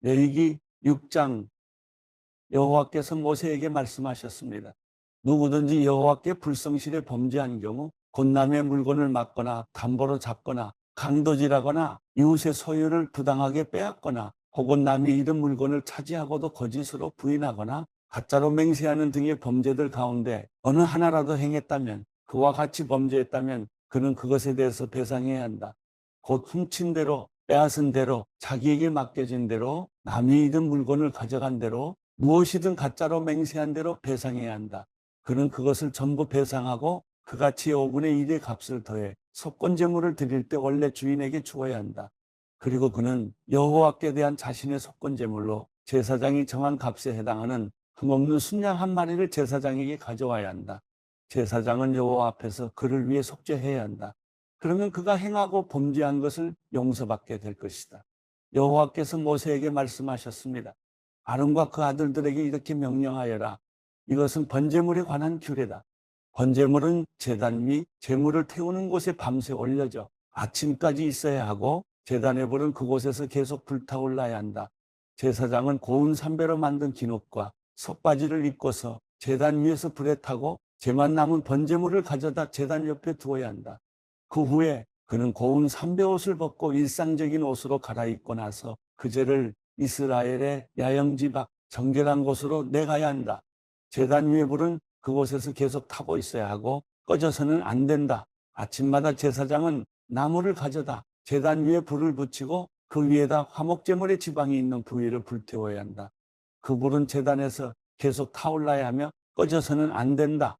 레위기 6장 여호와께서 모세에게 말씀하셨습니다. 누구든지 여호와께 불성실에 범죄한 경우 곧 남의 물건을 막거나 담보로 잡거나 강도질하거나 이웃의 소유를 부당하게 빼앗거나 혹은 남이 잃은 물건을 차지하고도 거짓으로 부인하거나 가짜로 맹세하는 등의 범죄들 가운데 어느 하나라도 행했다면, 그와 같이 범죄했다면 그는 그것에 대해서 배상해야 한다. 곧 훔친 대로, 빼앗은 대로, 자기에게 맡겨진 대로, 남이 잃은 물건을 가져간 대로, 무엇이든 가짜로 맹세한 대로 배상해야 한다. 그는 그것을 전부 배상하고 그같이 5분의 1의 값을 더해 속건제물을 드릴 때 원래 주인에게 주어야 한다. 그리고 그는 여호와께 대한 자신의 속건제물로 제사장이 정한 값에 해당하는 흠없는 순양 한 마리를 제사장에게 가져와야 한다. 제사장은 여호와 앞에서 그를 위해 속죄해야 한다. 그러면 그가 행하고 범죄한 것을 용서받게 될 것이다. 여호와께서 모세에게 말씀하셨습니다. 아론과 그 아들들에게 이렇게 명령하여라. 이것은 번제물에 관한 규례다. 번제물은 제단 위 제물을 태우는 곳에 밤새 올려져 아침까지 있어야 하고 제단의 불은 그곳에서 계속 불타올라야 한다. 제사장은 고운 삼배로 만든 기옷과 속바지를 입고서 제단 위에서 불에 타고 재만 남은 번제물을 가져다 제단 옆에 두어야 한다. 그 후에 그는 고운 삼배옷을 벗고 일상적인 옷으로 갈아입고 나서 그 죄를 이스라엘의 야영지 밖 정결한 곳으로 내가야 한다. 제단 위의 불은 그곳에서 계속 타고 있어야 하고 꺼져서는 안 된다. 아침마다 제사장은 나무를 가져다 제단 위에 불을 붙이고 그 위에다 화목제물의 지방이 있는 부위를 불태워야 한다. 그 불은 제단에서 계속 타올라야 하며 꺼져서는 안 된다.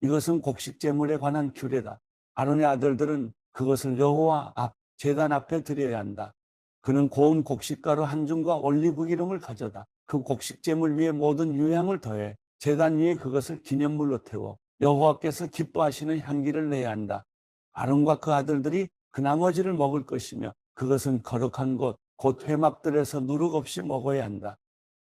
이것은 곡식제물에 관한 규례다. 아론의 아들들은 그것을 여호와 앞 제단 앞에 드려야 한다. 그는 고운 곡식가루 한 줌과 올리브 기름을 가져다 그 곡식제물 위에 모든 유향을 더해 제단 위에 그것을 기념물로 태워 여호와께서 기뻐하시는 향기를 내야 한다. 아론과 그 아들들이 그 나머지를 먹을 것이며 그것은 거룩한 곳, 곧 회막들에서 누룩 없이 먹어야 한다.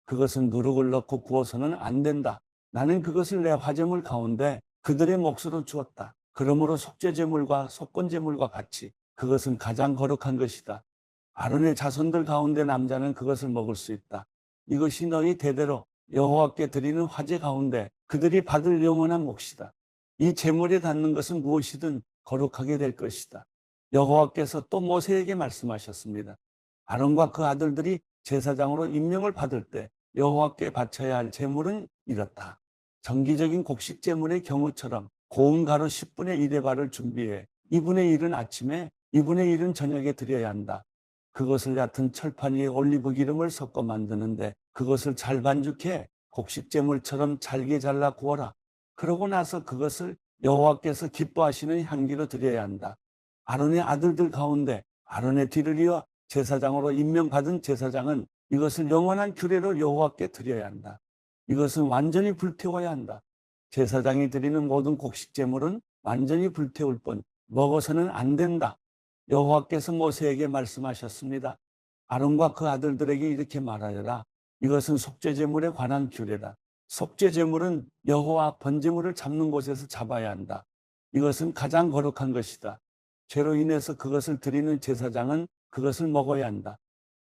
그것은 누룩을 넣고 구워서는 안 된다. 나는 그것을 내 화제물 가운데 그들의 몫으로 주었다. 그러므로 속죄제물과 속건제물과 같이 그것은 가장 거룩한 것이다. 아론의 자손들 가운데 남자는 그것을 먹을 수 있다. 이것이 너희 대대로 여호와께 드리는 화제 가운데 그들이 받을 영원한 몫이다. 이 제물에 닿는 것은 무엇이든 거룩하게 될 것이다. 여호와께서 또 모세에게 말씀하셨습니다. 아론과 그 아들들이 제사장으로 임명을 받을 때 여호와께 바쳐야 할 제물은 이렇다. 정기적인 곡식 제물의 경우처럼 고운 가루 10분의 1의 발을 준비해 2분의 1은 아침에 2분의 1은 저녁에 드려야 한다. 그것을 얕은 철판 위에 올리브 기름을 섞어 만드는데 그것을 잘 반죽해 곡식제물처럼 잘게 잘라 구워라. 그러고 나서 그것을 여호와께서 기뻐하시는 향기로 드려야 한다. 아론의 아들들 가운데 아론의 뒤를 이어 제사장으로 임명받은 제사장은 이것을 영원한 규례로 여호와께 드려야 한다. 이것은 완전히 불태워야 한다. 제사장이 드리는 모든 곡식제물은 완전히 불태울 뿐 먹어서는 안 된다. 여호와께서 모세에게 말씀하셨습니다. 아론과 그 아들들에게 이렇게 말하여라. 이것은 속죄제물에 관한 규례다. 속죄제물은 여호와 번제물을 잡는 곳에서 잡아야 한다. 이것은 가장 거룩한 것이다. 죄로 인해서 그것을 드리는 제사장은 그것을 먹어야 한다.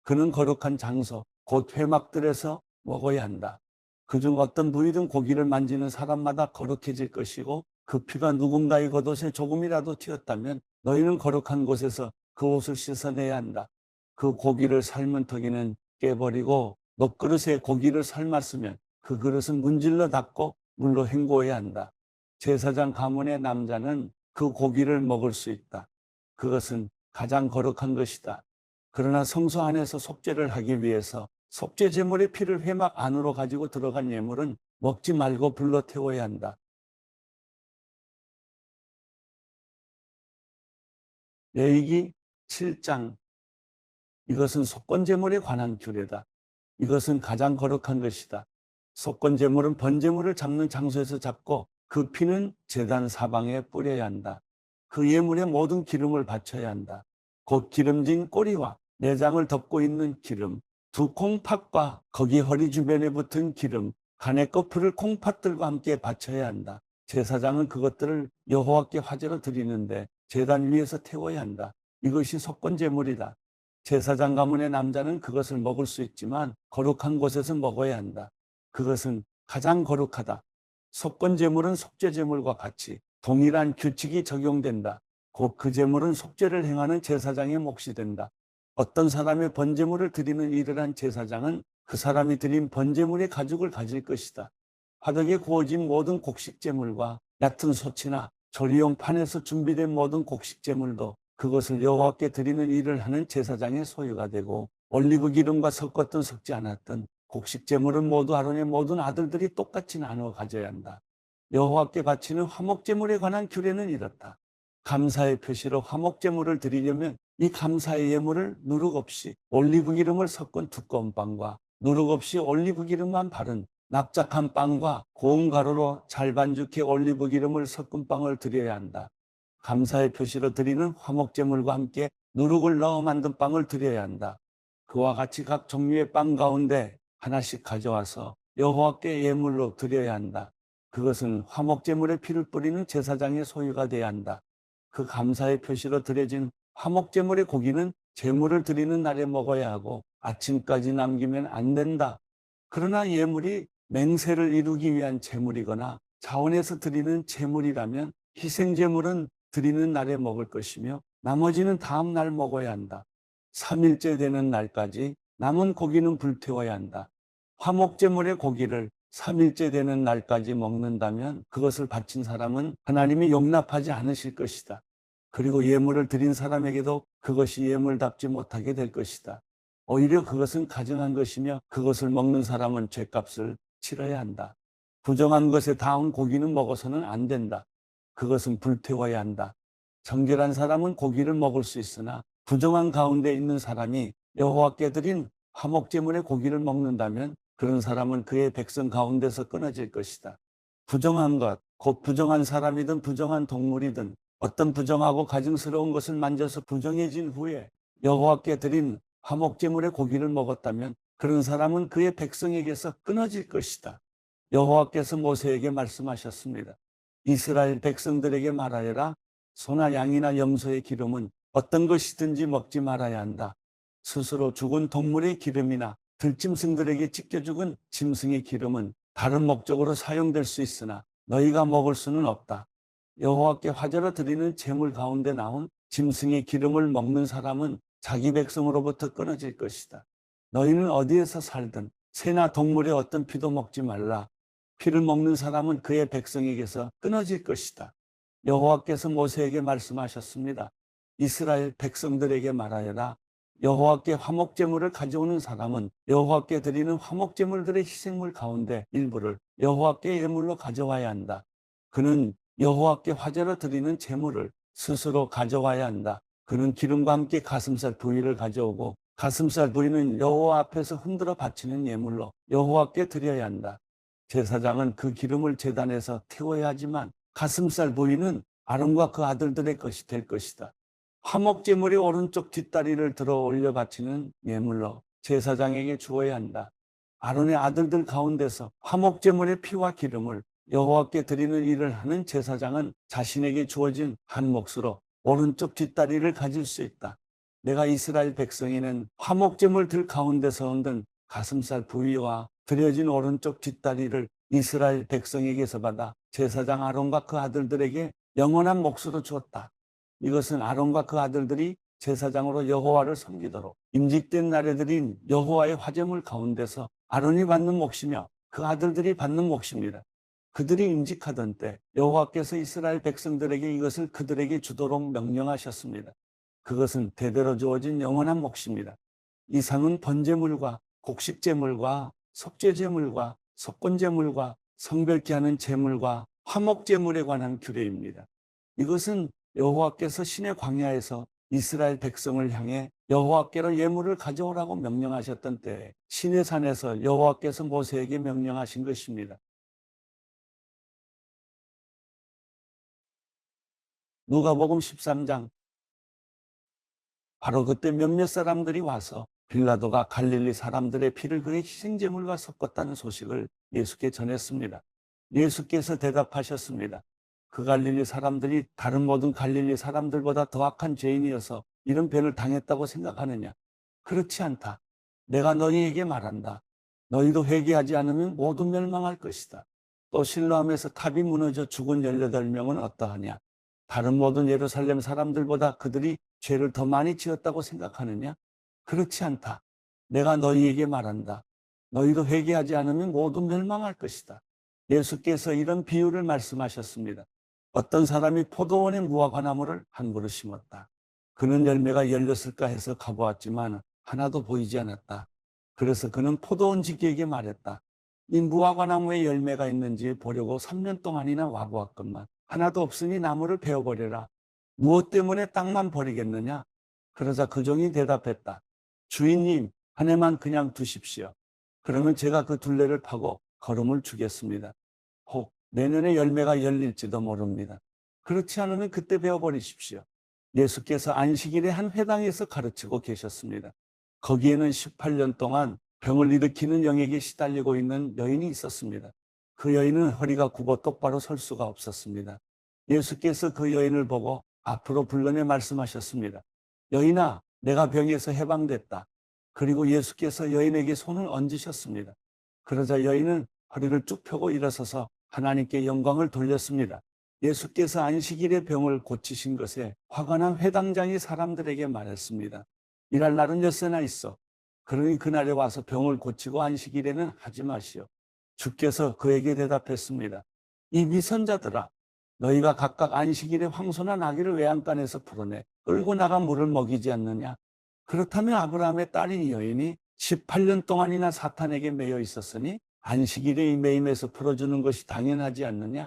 그는 거룩한 장소, 곧 회막들에서 먹어야 한다. 그중 어떤 부위든 고기를 만지는 사람마다 거룩해질 것이고 그 피가 누군가의 겉옷에 조금이라도 튀었다면 너희는 거룩한 곳에서 그 옷을 씻어내야 한다. 그 고기를 삶은 턱에는 깨버리고 녹그릇에 고기를 삶았으면 그 그릇은 문질러 닦고 물로 헹구어야 한다. 제사장 가문의 남자는 그 고기를 먹을 수 있다. 그것은 가장 거룩한 것이다. 그러나 성소 안에서 속죄를 하기 위해서 속죄 제물의 피를 회막 안으로 가지고 들어간 예물은 먹지 말고 불로 태워야 한다. 레위기 7장. 이것은 속건제물에 관한 규례다. 이것은 가장 거룩한 것이다. 속건제물은 번제물을 잡는 장소에서 잡고 그 피는 제단 사방에 뿌려야 한다. 그 예물에 모든 기름을 바쳐야 한다. 곧 기름진 꼬리와 내장을 덮고 있는 기름, 두 콩팥과 거기 허리 주변에 붙은 기름, 간의 거풀을 콩팥들과 함께 바쳐야 한다. 제사장은 그것들을 여호와께 화제로 드리는데 제단 위에서 태워야 한다. 이것이 속건제물이다. 제사장 가문의 남자는 그것을 먹을 수 있지만 거룩한 곳에서 먹어야 한다. 그것은 가장 거룩하다. 속건 제물은 속죄 제물과 같이 동일한 규칙이 적용된다. 곧 그 제물은 속죄를 행하는 제사장의 몫이 된다. 어떤 사람의 번제물을 드리는 일을 한 제사장은 그 사람이 드린 번제물의 가죽을 가질 것이다. 화덕에 구워진 모든 곡식 제물과 얕은 소치나 조리용 판에서 준비된 모든 곡식 제물도 그것을 여호와께 드리는 일을 하는 제사장의 소유가 되고, 올리브 기름과 섞었든 섞지 않았든 곡식 제물은 모두 아론의 모든 아들들이 똑같이 나누어 가져야 한다. 여호와께 바치는 화목 제물에 관한 규례는 이렇다. 감사의 표시로 화목 제물을 드리려면 이 감사의 예물을 누룩 없이 올리브 기름을 섞은 두꺼운 빵과 누룩 없이 올리브 기름만 바른 납작한 빵과 고운 가루로 잘 반죽해 올리브 기름을 섞은 빵을 드려야 한다. 감사의 표시로 드리는 화목제물과 함께 누룩을 넣어 만든 빵을 드려야 한다. 그와 같이 각 종류의 빵 가운데 하나씩 가져와서 여호와께 예물로 드려야 한다. 그것은 화목제물에 피를 뿌리는 제사장의 소유가 되어야 한다. 그 감사의 표시로 드려진 화목제물의 고기는 제물을 드리는 날에 먹어야 하고 아침까지 남기면 안 된다. 그러나 예물이 맹세를 이루기 위한 제물이거나 자원에서 드리는 제물이라면 희생제물은 드리는 날에 먹을 것이며 나머지는 다음 날 먹어야 한다. 3일째 되는 날까지 남은 고기는 불태워야 한다. 화목제물의 고기를 3일째 되는 날까지 먹는다면 그것을 바친 사람은 하나님이 용납하지 않으실 것이다. 그리고 예물을 드린 사람에게도 그것이 예물답지 못하게 될 것이다. 오히려 그것은 가증한 것이며 그것을 먹는 사람은 죗값을 치러야 한다. 부정한 것에 닿은 고기는 먹어서는 안 된다. 그것은 불태워야 한다. 정결한 사람은 고기를 먹을 수 있으나 부정한 가운데 있는 사람이 여호와께 드린 화목제물의 고기를 먹는다면 그런 사람은 그의 백성 가운데서 끊어질 것이다. 부정한 것, 곧 부정한 사람이든 부정한 동물이든 어떤 부정하고 가증스러운 것을 만져서 부정해진 후에 여호와께 드린 화목제물의 고기를 먹었다면 그런 사람은 그의 백성에게서 끊어질 것이다. 여호와께서 모세에게 말씀하셨습니다. 이스라엘 백성들에게 말하여라. 소나 양이나 염소의 기름은 어떤 것이든지 먹지 말아야 한다. 스스로 죽은 동물의 기름이나 들짐승들에게 찢겨 죽은 짐승의 기름은 다른 목적으로 사용될 수 있으나 너희가 먹을 수는 없다. 여호와께 화제로 드리는 제물 가운데 나온 짐승의 기름을 먹는 사람은 자기 백성으로부터 끊어질 것이다. 너희는 어디에서 살든 새나 동물의 어떤 피도 먹지 말라. 피를 먹는 사람은 그의 백성에게서 끊어질 것이다. 여호와께서 모세에게 말씀하셨습니다. 이스라엘 백성들에게 말하여라. 여호와께 화목제물을 가져오는 사람은 여호와께 드리는 화목제물들의 희생물 가운데 일부를 여호와께 예물로 가져와야 한다. 그는 여호와께 화제로 드리는 제물을 스스로 가져와야 한다. 그는 기름과 함께 가슴살 부위를 가져오고 가슴살 부위는 여호와 앞에서 흔들어 바치는 예물로 여호와께 드려야 한다. 제사장은 그 기름을 제단에서 태워야 하지만 가슴살 부위는 아론과 그 아들들의 것이 될 것이다. 화목제물의 오른쪽 뒷다리를 들어 올려 바치는 예물로 제사장에게 주어야 한다. 아론의 아들들 가운데서 화목제물의 피와 기름을 여호와께 드리는 일을 하는 제사장은 자신에게 주어진 한 몫으로 오른쪽 뒷다리를 가질 수 있다. 내가 이스라엘 백성에는 화목제물들 가운데서 얻은 가슴살 부위와 드려진 오른쪽 뒷다리를 이스라엘 백성에게서 받아 제사장 아론과 그 아들들에게 영원한 몫으로 주었다. 이것은 아론과 그 아들들이 제사장으로 여호와를 섬기도록 임직된 날에 드린 여호와의 화제물 가운데서 아론이 받는 몫이며 그 아들들이 받는 몫입니다. 그들이 임직하던 때 여호와께서 이스라엘 백성들에게 이것을 그들에게 주도록 명령하셨습니다. 그것은 대대로 주어진 영원한 몫입니다. 이상은 번제물과 곡식제물과 속죄제물과 속건제물과 성별케 하는 제물과 화목제물에 관한 규례입니다. 이것은 여호와께서 신의 광야에서 이스라엘 백성을 향해 여호와께로 예물을 가져오라고 명령하셨던 때에 신의 산에서 여호와께서 모세에게 명령하신 것입니다. 누가복음 13장. 바로 그때 몇몇 사람들이 와서 빌라도가 갈릴리 사람들의 피를 그의 희생제물과 섞었다는 소식을 예수께 전했습니다. 예수께서 대답하셨습니다. 그 갈릴리 사람들이 다른 모든 갈릴리 사람들보다 더 악한 죄인이어서 이런 변을 당했다고 생각하느냐? 그렇지 않다. 내가 너희에게 말한다. 너희도 회개하지 않으면 모두 멸망할 것이다. 또 실로암에서 탑이 무너져 죽은 18명은 어떠하냐? 다른 모든 예루살렘 사람들보다 그들이 죄를 더 많이 지었다고 생각하느냐? 그렇지 않다. 내가 너희에게 말한다. 너희도 회개하지 않으면 모두 멸망할 것이다. 예수께서 이런 비유를 말씀하셨습니다. 어떤 사람이 포도원에 무화과 나무를 한 그루 심었다. 그는 열매가 열렸을까 해서 가보았지만 하나도 보이지 않았다. 그래서 그는 포도원 지기에게 말했다. 이 무화과 나무에 열매가 있는지 보려고 3년 동안이나 와보았건만 하나도 없으니 나무를 베어버려라. 무엇 때문에 땅만 버리겠느냐? 그러자 그 종이 대답했다. 주인님, 한 해만 그냥 두십시오. 그러면 제가 그 둘레를 파고 거름을 주겠습니다. 혹 내년에 열매가 열릴지도 모릅니다. 그렇지 않으면 그때 베어버리십시오. 예수께서 안식일에 한 회당에서 가르치고 계셨습니다. 거기에는 18년 동안 병을 일으키는 영에게 시달리고 있는 여인이 있었습니다. 그 여인은 허리가 굽어 똑바로 설 수가 없었습니다. 예수께서 그 여인을 보고 앞으로 불러내 말씀하셨습니다. 여인아, 내가 병에서 해방됐다. 그리고 예수께서 여인에게 손을 얹으셨습니다. 그러자 여인은 허리를 쭉 펴고 일어서서 하나님께 영광을 돌렸습니다. 예수께서 안식일에 병을 고치신 것에 화가 난 회당장이 사람들에게 말했습니다. 일할 날은 엿새나 있어. 그러니 그날에 와서 병을 고치고 안식일에는 하지 마시오. 주께서 그에게 대답했습니다. 이 미선자들아, 너희가 각각 안식일에 황소나 나귀를 외양간에서 풀어내 끌고 나가 물을 먹이지 않느냐? 그렇다면 아브라함의 딸인 여인이 18년 동안이나 사탄에게 매여 있었으니 안식일에 이 매임에서 풀어주는 것이 당연하지 않느냐?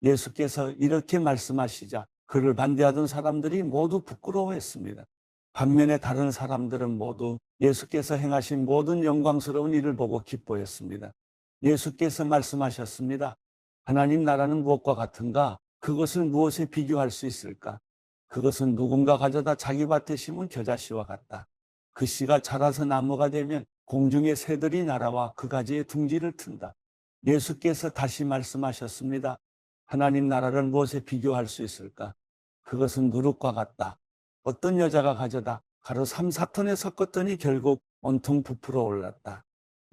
예수께서 이렇게 말씀하시자 그를 반대하던 사람들이 모두 부끄러워했습니다. 반면에 다른 사람들은 모두 예수께서 행하신 모든 영광스러운 일을 보고 기뻐했습니다. 예수께서 말씀하셨습니다. 하나님 나라는 무엇과 같은가? 그것을 무엇에 비교할 수 있을까? 그것은 누군가 가져다 자기 밭에 심은 겨자씨와 같다. 그 씨가 자라서 나무가 되면 공중의 새들이 날아와 그 가지에 둥지를 튼다. 예수께서 다시 말씀하셨습니다. 하나님 나라를 무엇에 비교할 수 있을까? 그것은 누룩과 같다. 어떤 여자가 가져다 가루 3, 4톤에 섞었더니 결국 온통 부풀어 올랐다.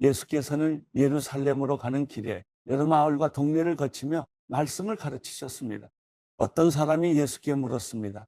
예수께서는 예루살렘으로 가는 길에 여러 마을과 동네를 거치며 말씀을 가르치셨습니다. 어떤 사람이 예수께 물었습니다.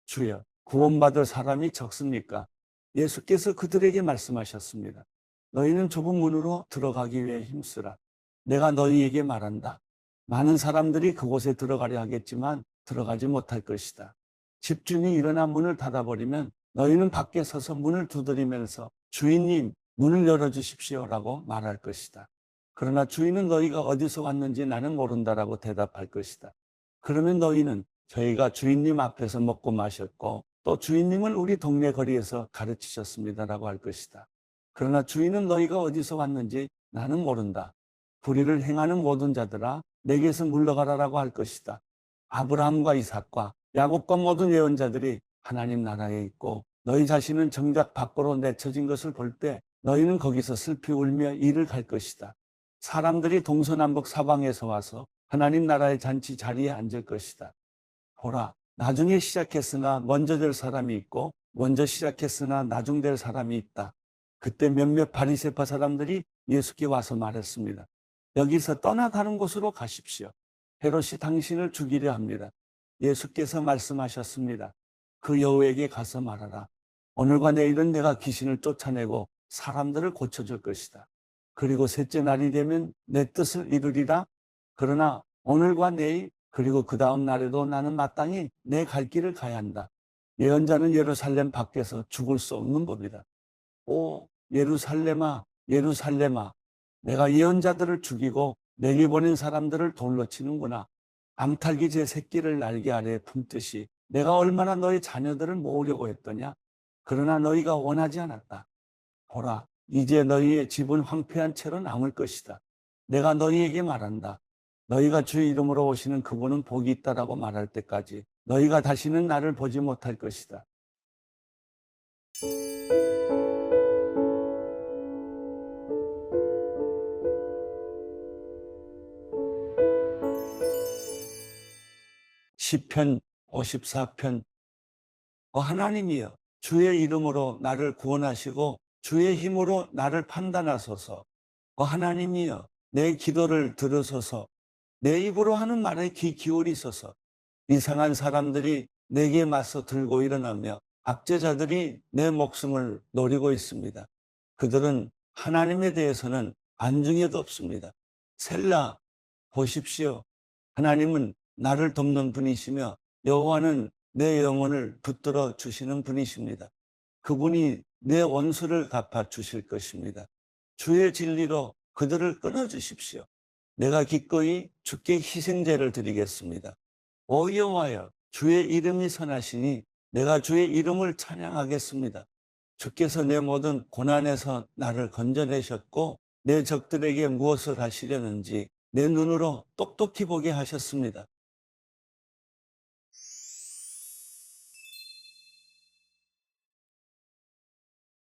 주여, 구원받을 사람이 적습니까? 예수께서 그들에게 말씀하셨습니다. 너희는 좁은 문으로 들어가기 위해 힘쓰라. 내가 너희에게 말한다. 많은 사람들이 그곳에 들어가려 하겠지만 들어가지 못할 것이다. 집주인이 일어나 문을 닫아버리면 너희는 밖에 서서 문을 두드리면서 주인님, 문을 열어주십시오라고 말할 것이다. 그러나 주인은 너희가 어디서 왔는지 나는 모른다라고 대답할 것이다. 그러면 너희는 저희가 주인님 앞에서 먹고 마셨고 또 주인님은 우리 동네 거리에서 가르치셨습니다라고 할 것이다. 그러나 주인은 너희가 어디서 왔는지 나는 모른다. 불의를 행하는 모든 자들아 내게서 물러가라라고 할 것이다. 아브라함과 이삭과 야곱과 모든 예언자들이 하나님 나라에 있고 너희 자신은 정작 밖으로 내쳐진 것을 볼 때 너희는 거기서 슬피 울며 이를 갈 것이다. 사람들이 동서남북 사방에서 와서 하나님 나라의 잔치 자리에 앉을 것이다. 보라, 나중에 시작했으나 먼저 될 사람이 있고 먼저 시작했으나 나중 될 사람이 있다. 그때 몇몇 바리새파 사람들이 예수께 와서 말했습니다. 여기서 떠나 다른 곳으로 가십시오. 헤롯이 당신을 죽이려 합니다. 예수께서 말씀하셨습니다. 그 여우에게 가서 말하라. 오늘과 내일은 내가 귀신을 쫓아내고 사람들을 고쳐줄 것이다. 그리고 셋째 날이 되면 내 뜻을 이루리라. 그러나 오늘과 내일 그리고 그 다음 날에도 나는 마땅히 내 갈 길을 가야 한다. 예언자는 예루살렘 밖에서 죽을 수 없는 법이다. 오 예루살렘아 예루살렘아 내가 예언자들을 죽이고 내게 보낸 사람들을 돌로 치는구나. 암탉이 제 새끼를 날개 아래에 품듯이 내가 얼마나 너희 자녀들을 모으려고 했더냐. 그러나 너희가 원하지 않았다. 보라 이제 너희의 집은 황폐한 채로 남을 것이다. 내가 너희에게 말한다. 너희가 주의 이름으로 오시는 그분은 복이 있다라고 말할 때까지 너희가 다시는 나를 보지 못할 것이다. 시편 54편 하나님이여 주의 이름으로 나를 구원하시고 주의 힘으로 나를 판단하소서. 하나님이여, 내 기도를 들으소서. 내 입으로 하는 말에 귀 기울이소서. 이상한 사람들이 내게 맞서 들고 일어나며 압제자들이 내 목숨을 노리고 있습니다. 그들은 하나님에 대해서는 안중에도 없습니다. 셀라, 보십시오. 하나님은 나를 돕는 분이시며 여호와는 내 영혼을 붙들어 주시는 분이십니다. 그분이 내 원수를 갚아 주실 것입니다. 주의 진리로 그들을 끊어 주십시오. 내가 기꺼이 주께 희생제를 드리겠습니다. 오 여호와여, 주의 이름이 선하시니 내가 주의 이름을 찬양하겠습니다. 주께서 내 모든 고난에서 나를 건져내셨고 내 적들에게 무엇을 하시려는지 내 눈으로 똑똑히 보게 하셨습니다.